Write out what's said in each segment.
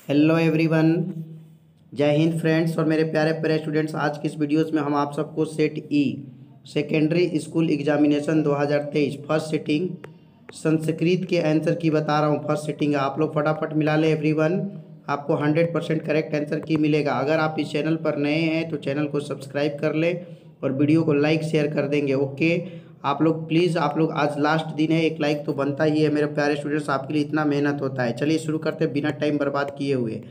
Hello everyone. जय Hind friends और मेरे प्यारे प्यारे स्टूडेंट्स। आज की इस वीडियोस में हम आप सबको सेट ई secondary school examination 2023 first sitting Sanskrit के आंसर की बता रहा हूँ। फर्स्ट सिटिंग आप लोग फटाफट मिला ले एवरीवन, आपको 100% करेक्ट आंसर की मिलेगा। अगर आप इस चैनल पर नए हैं तो चैनल को सब्सक्राइब कर ले और वीडियो को लाइक शेयर कर देंगे। ओके, आप लोग प्लीज़, आप लोग आज लास्ट दिन है, एक लाइक तो बनता ही है मेरे प्यारे स्टूडेंट्स, आपके लिए इतना मेहनत होता है। चलिए शुरू करते हैं बिना टाइम बर्बाद किए हुए।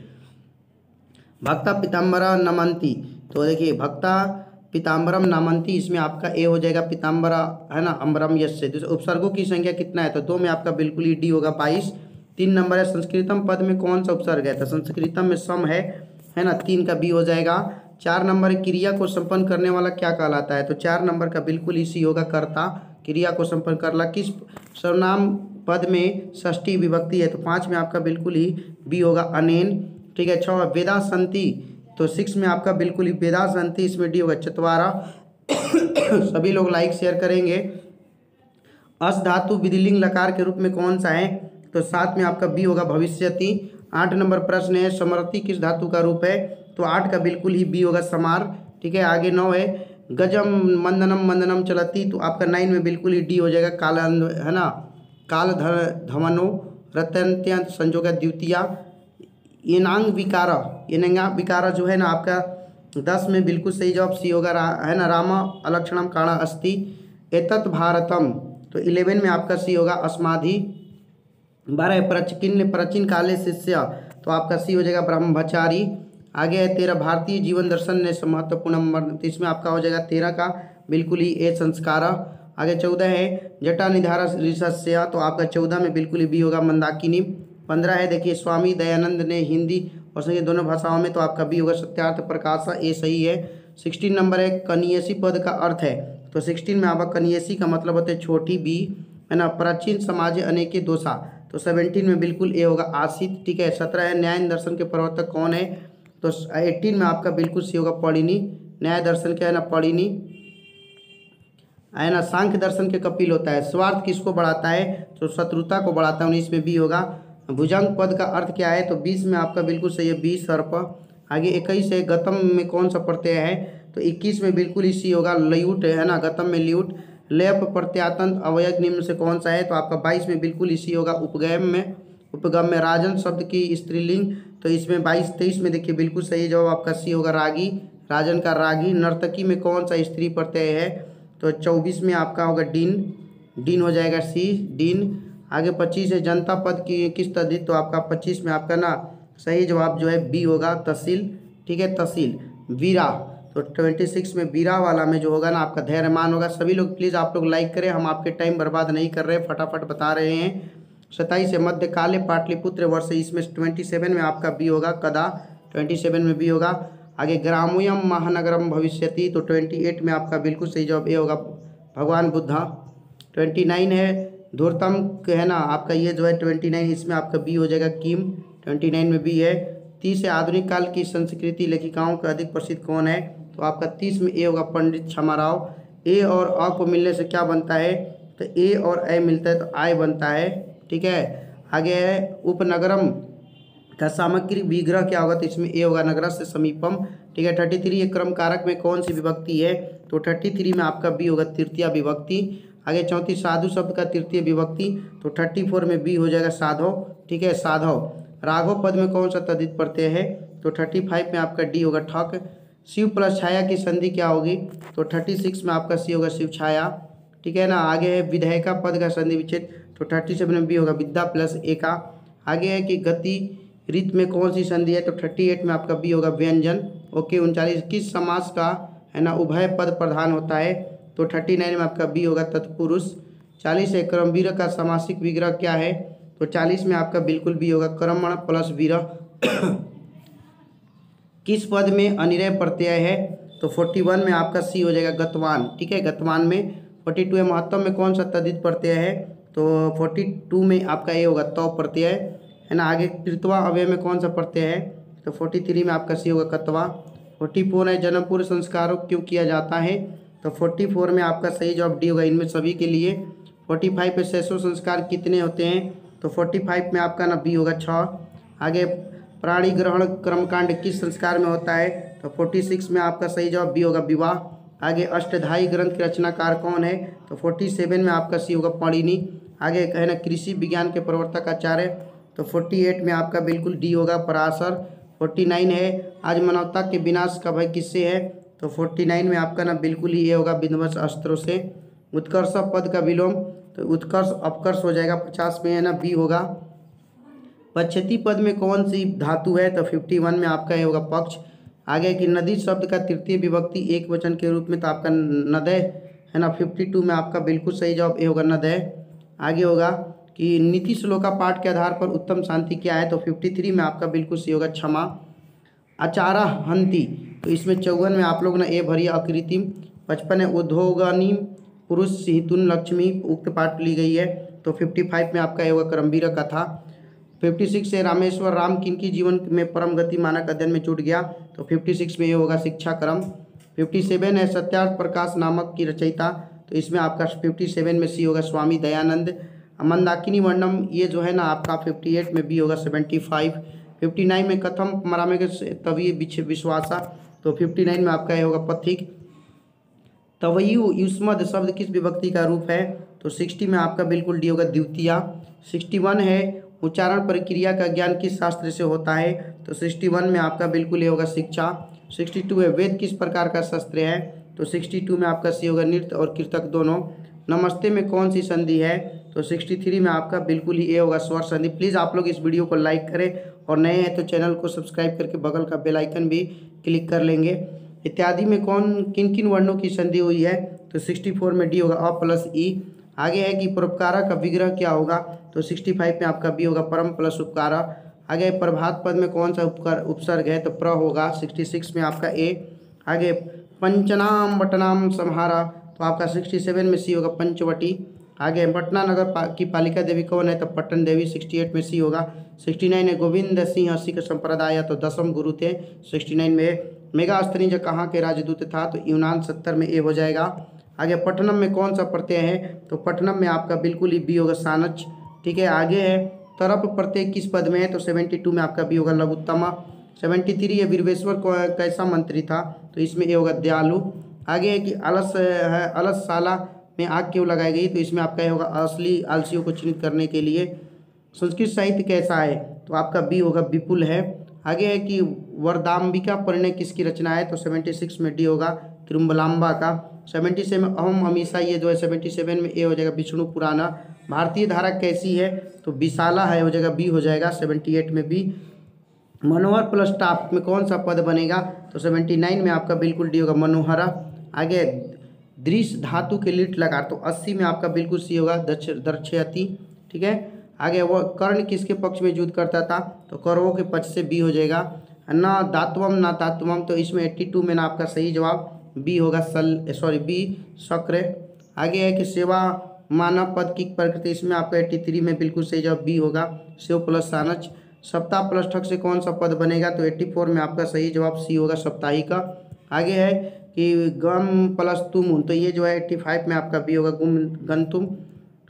भक्ता पीताम्बरा नमंती, तो देखिए भक्ता पीताम्बरम नामंती, इसमें आपका ए हो जाएगा पीताम्बरा, है ना, अम्बरम यश से। दूसरे उपसर्गों की संख्या कितना है, तो दो में आपका बिल्कुल ही डी होगा 22। 3 नंबर है संस्कृतम पद में कौन सा उपसर्ग है, तो संस्कृतम में सम है ना, 3 का बी हो जाएगा। 4 नंबर क्रिया को संपन्न करने वाला क्या कहलाता है, तो 4 नंबर का बिल्कुल इसी होगा कर्ता। क्रिया को संपन्न करला किस सर्वनाम पद में षष्ठी विभक्ति है, तो 5 में आपका बिल्कुल ही बी होगा अनेन। ठीक है। 6 वेदा संति, तो 6 में आपका बिल्कुल ही वेदा संति, इसमें डी होगा चतवारा। सभी लोग लाइक शेयर करेंगे। अस धातु विधिलिंग लकार के रूप में कौन सा है, तो 7 में आपका बी होगा भविष्यति। 8 नंबर प्रश्न है समर्ति किस धातु का रूप है, तो 8 का बिल्कुल ही बी होगा समार। ठीक है। आगे 9 है गजम मंदनम मंदनम चलती, तो आपका 9 में बिल्कुल ही डी हो जाएगा काल, है ना, काल धमनो रत्यंत्यंत संजोग द्वितीया। येनांग विकारा जो है ना आपका 10 में बिल्कुल सही जवाब सी होगा, है ना, रामा अलक्षणम काणा अस्ति एतत् भारतम, तो 11 में आपका सी होगा अस्माधि। 12 है प्राचीन काले शिष्य, तो आपका सी हो जाएगा ब्रह्मचारी। आगे है 13 भारतीय जीवन दर्शन ने महत्वपूर्ण नंबर, तो इसमें आपका हो जाएगा 13 का बिल्कुल ही ए संस्कार। आगे 14 है जटा निधारा ऋषस्य, तो आपका 14 में बिल्कुल ही बी होगा मंदाकिनी। 15 है देखिए स्वामी दयानंद ने हिंदी और संस्कृत दोनों भाषाओं में, तो आपका बी होगा सत्यार्थ प्रकाशा, ए सही है। 16 नंबर है कनियसी पद का अर्थ है, तो 16 में आपका कनियसी का मतलब होता है छोटी, बी, है ना, प्राचीन समाज अनेके दोषा, तो 17 में बिल्कुल ए होगा आशित। ठीक है। 17 है न्याय दर्शन के प्रवर्तक कौन है, तो 18 में आपका बिल्कुल सी होगा पढ़िनी। न्याय दर्शन क्या है ना, पढ़िनी, है ना। सांख्य दर्शन के कपिल होता है। स्वार्थ किसको बढ़ाता है, तो शत्रुता को बढ़ाता है, 19 में बी होगा। भुजंग पद का अर्थ क्या है, तो 20 में आपका बिल्कुल सही है बी सर्प। आगे 21 है गतम में कौन सा प्रत्यय है, तो 21 में बिल्कुल इसी होगा लयूट, है ना, गतम में ल्यूट। लेप प्रत्यातंत अवयव निम्न से कौन सा है, तो आपका 22 में बिल्कुल इसी होगा उपगम में राजन शब्द की स्त्रीलिंग, तो इसमें 22-23 में देखिए बिल्कुल सही जवाब आपका सी होगा रागी, राजन का रागी। नर्तकी में कौन सा स्त्री प्रत्यय है, तो 24 में आपका होगा डीन हो जाएगा सी, डीन। आगे 25 है जनता पद की किस तद्धित, तो आपका 25 में आपका ना सही जवाब जो है बी होगा तहसील। ठीक है, तहसील। वीरा, तो 26 में वीरा वाला में जो होगा ना आपका धैर्यमान होगा। सभी लोग प्लीज़ आप लोग लाइक करें, हम आपके टाइम बर्बाद नहीं कर रहे, फटाफट बता रहे हैं। 27 है मध्यकाले पाटलिपुत्र वर्ष, इसमें 27 में आपका बी होगा कदा, 27 में बी होगा। आगे ग्रामोयम महानगरम भविष्यति, तो 28 में आपका बिल्कुल सही जवाब ए होगा भगवान बुद्धा। 29 है धूर्तम, है ना, आपका ये जो है 29, इसमें आपका बी हो जाएगा किम, 29 में बी है। 30 है आधुनिक काल की संस्कृति लेखिकाओं का अधिक प्रसिद्ध कौन है, तो आपका 30 में ए होगा पंडित क्षमाराव। ए और अ को मिलने से क्या बनता है, तो ए और ए मिलता है तो आय बनता है। ठीक है। आगे है उपनगरम का सामग्री विग्रह क्या होगा, तो इसमें ए होगा नगर से समीपम। ठीक है। 33 एक क्रम कारक में कौन सी विभक्ति है, तो 33 में आपका बी होगा तृतीया विभक्ति। आगे 34 साधु शब्द का तृतीय विभक्ति, तो 34 में बी हो जाएगा साधव। ठीक है, साधव। राघव पद में कौन सा तद्धित प्रत्यय है, तो 35 में आपका डी होगा ठक। शिव प्लस छाया की संधि क्या होगी, तो 36 में आपका सी होगा शिव छाया। ठीक है ना। आगे है विधायिका पद का संधि विच्छेद, तो 37 में बी होगा विद्या प्लस एका। आगे है कि गति रित में कौन सी संधि है, तो 38 में आपका बी होगा व्यंजन। ओके। 39 किस समास का, है ना, उभय पद प्रधान होता है, तो 39 में आपका बी होगा तत्पुरुष। 40 है क्रमवीर का समासिक विग्रह क्या है, तो 40 में आपका बिल्कुल बी होगा क्रमण प्लस वीर। किस पद में अनिरय प्रत्यय है, तो 41 में आपका सी हो जाएगा गतवान। ठीक है, गतवान में। 42 है महत्तम में कौन सा तद्धित प्रत्यय है, तो 42 में आपका ये होगा तौ प्रत्यय, है ना। आगे कृत्वा अवयव में कौन सा प्रत्यय है, तो 43 में आपका सी होगा कत्वा। 44 है जन्म पूर्व संस्कारों क्यों किया जाता है, तो 44 में आपका सही जवाब डी होगा इनमें सभी के लिए। 45 पे शैशव संस्कार कितने होते हैं, तो 45 में आपका ना बी होगा 6। आगे प्राणी ग्रहण कर्मकांड किस संस्कार में होता है? तो 46 में आपका सही जवाब बी होगा विवाह। आगे अष्टधाई ग्रंथ के रचनाकार कौन है? तो 47 में आपका सी होगा पाणिनि। आगे है ना कृषि विज्ञान के प्रवर्तक आचार्य, तो 48 में आपका बिल्कुल डी होगा पराशर। 49 है आज मानवता के विनाश का भय किससे है? तो 49 में आपका ना बिल्कुल ही ये होगा विध्वंस अस्त्रों से। उत्कर्ष पद का विलोम, तो उत्कर्ष अपकर्ष हो जाएगा। 50 में है ना बी होगा। पश्चती पद में कौन सी धातु है? तो 51 में आपका ये होगा पक्ष। आगे कि नदी शब्द का तृतीय विभक्ति एक वचन के रूप में, तो आपका नदय है ना। 52 में आपका बिल्कुल सही जवाब ए होगा नदय। आगे होगा कि नीति श्लोका पाठ के आधार पर उत्तम शांति क्या है? तो 53 में आपका बिल्कुल सही होगा क्षमा। आचारा हंति, तो इसमें 54 में आप लोग ना ए भरी अकृतिम। 55 है उद्योगनी पुरुष हितुन लक्ष्मी, उक्त पाठ ली गई है। तो 55 में आपका ये होगा क्रमवीर कथा। 56 है रामेश्वर राम किनकी जीवन में परम गति मानक अध्ययन में जुट गया? तो 56 में ये होगा शिक्षा क्रम। 57 है सत्यार्थ प्रकाश नामक की रचयिता, तो इसमें आपका 57 में सी होगा स्वामी दयानंद। मंदाकिनी वर्णम ये जो है ना आपका 58 में बी होगा 75। 59 में कथम मरामे के तवी विश्वासा, तो 59 में आपका ये होगा पथिक। तवयु युष्मद शब्द किस विभक्ति का रूप है? तो 60 में आपका बिल्कुल डी होगा द्वितीया। 61 है उच्चारण प्रक्रिया का ज्ञान किस शास्त्र से होता है? तो 61 में आपका बिल्कुल ये होगा शिक्षा। 62 है वेद किस प्रकार का शस्त्र है? तो 62 में आपका सी होगा नृत्य और कीर्तक दोनों। नमस्ते में कौन सी संधि है? तो 63 में आपका बिल्कुल ही ये होगा स्वर संधि। प्लीज़ आप लोग इस वीडियो को लाइक करें और नए हैं तो चैनल को सब्सक्राइब करके बगल का बेल आइकन भी क्लिक कर लेंगे। इत्यादि में कौन किन किन वर्णों की संधि हुई है? तो 64 में डी होगा अ प्लस ई। आगे है कि परोपकारा का विग्रह क्या होगा? तो 65 में आपका बी होगा परम प्लस उपकारा। आगे प्रभात पद में कौन सा उपसर्ग है? तो प्र होगा। 66 में आपका ए। आगे पंचनाम बटनाम संहारा, तो आपका 67 में सी होगा पंचवटी। आगे पटना नगर की पालिका देवी कौन है? तो पट्टन देवी। 68 में सी होगा। 69 है गोविंद सिंह सिख संप्रदाय, तो 10वें गुरु थे। 69 में मेगा स्तरीज कहाँ के राजदूत था? तो यूनान। 70 में ए हो जाएगा। आगे पटनम में कौन सा प्रत्यय है? तो पटनम में आपका बिल्कुल ही बी होगा सानच। ठीक है। आगे है तरप प्रत्यय किस पद में है? तो 72 में आपका बी होगा लघुत्तमा। 73 है वीरवेश्वर कैसा मंत्री था? तो इसमें ए होगा दयालु। आगे है कि अलस है अलसशाला में आग क्यों लगाई गई? तो इसमें आपका ये होगा असली आलसियों को चिन्हित करने के लिए। संस्कृत साहित्य कैसा है? तो आपका बी होगा विपुल है। आगे है कि वरदाम्बिका परिणय किसकी रचना है? तो 76 में डी होगा किरुम्बलाम्बा का। 77 में अहम हमेशा ये जो है 77 में ए हो जाएगा विष्णु पुराना। भारतीय धारा कैसी है? तो विशाला है, हो जाएगा बी हो जाएगा 78 में बी। मनोहर प्लस टाप में कौन सा पद बनेगा? तो 79 में आपका बिल्कुल डी होगा मनोहरा। आगे दृश्य धातु के लिट लगा, तो 80 में आपका बिल्कुल सी होगा दक्षयति। ठीक है। आगे वो कर्ण किसके पक्ष में युद्ध करता था? तो कौरवों के पक्ष से बी हो जाएगा। ना दातवम ना तात्वम, तो इसमें 82 में ना आपका सही जवाब बी होगा बी शक्र। आगे है कि सेवा मानव पद की प्रकृति, इसमें आपका 83 में बिल्कुल सही जवाब बी होगा शिव प्लस सानच। सप्ताह प्लस ठक से कौन सा पद बनेगा? तो 84 में आपका सही जवाब सी होगा साप्ताहिका। आगे है कि गम प्लस तुम, तो ये जो है 85 में आपका बी होगा गुम गंतुम।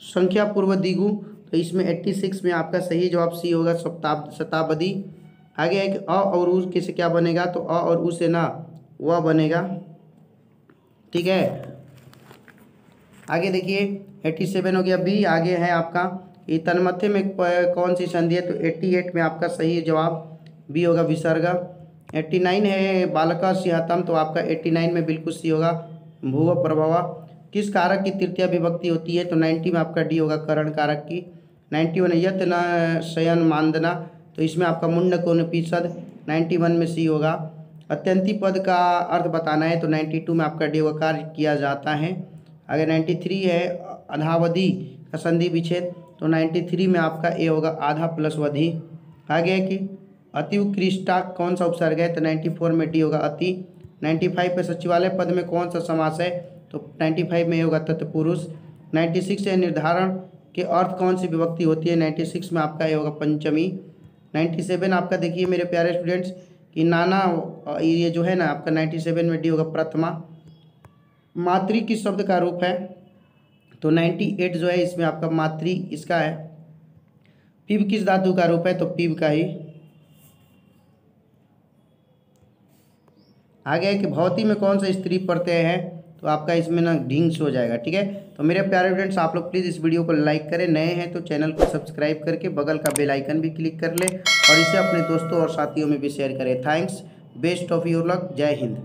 संख्या पूर्व दिगु, तो इसमें 86 में आपका सही जवाब सी होगा शताब्दी। आगे है कि अ और उ किसे क्या बनेगा? तो अ और उ से ना वह बनेगा। ठीक है। आगे देखिए 87 हो गया बी। आगे है आपका कि तन्मध्य में कौन सी संधि है? तो 88 में आपका सही जवाब बी होगा विसर्ग। 89 है बालका सिंहतम, तो आपका 89 में बिल्कुल सी होगा भूव प्रभवा। किस कारक की तृतीय विभक्ति होती है? तो 90 में आपका डी होगा करण कारक की। 91 यत न शयन मानदना, तो इसमें आपका मुंडक निपीसद। 91 में सी होगा। अत्यंती पद का अर्थ बताना है, तो 92 में आपका डी होगा कार्य किया जाता है। अगर 93 है अधावधि का संधि विच्छेद, तो 93 में आपका ए होगा आधा प्लस वधि। आगे है कि अति उत्कृष्टा कौन सा उपसर्ग है? तो 94 में डी होगा अति। 95 पे सचिवालय पद में कौन सा समास है? तो 95 में ए होगा तत्पुरुष। 96 है निर्धारण के अर्थ कौन सी विभक्ति होती है? 96 में आपका ए होगा पंचमी। 97 आपका देखिए मेरे प्यारे स्टूडेंट्स कि नाना ये जो है ना आपका 97 में डी होगा प्रथमा। मातृ किस शब्द का रूप है? तो 98 जो है इसमें आपका मातृ इसका है। पिब किस धातु का रूप है? तो पिब का ही। आगे है कि भौतिक में कौन सा स्त्री प्रत्यय है, तो आपका इसमें ना ढींग से हो जाएगा। ठीक है, तो मेरे प्यारे स्टूडेंट्स आप लोग प्लीज़ इस वीडियो को लाइक करें, नए हैं तो चैनल को सब्सक्राइब करके बगल का बेल आइकन भी क्लिक कर ले और इसे अपने दोस्तों और साथियों में भी शेयर करें। Thanks, best of your luck, जय हिंद।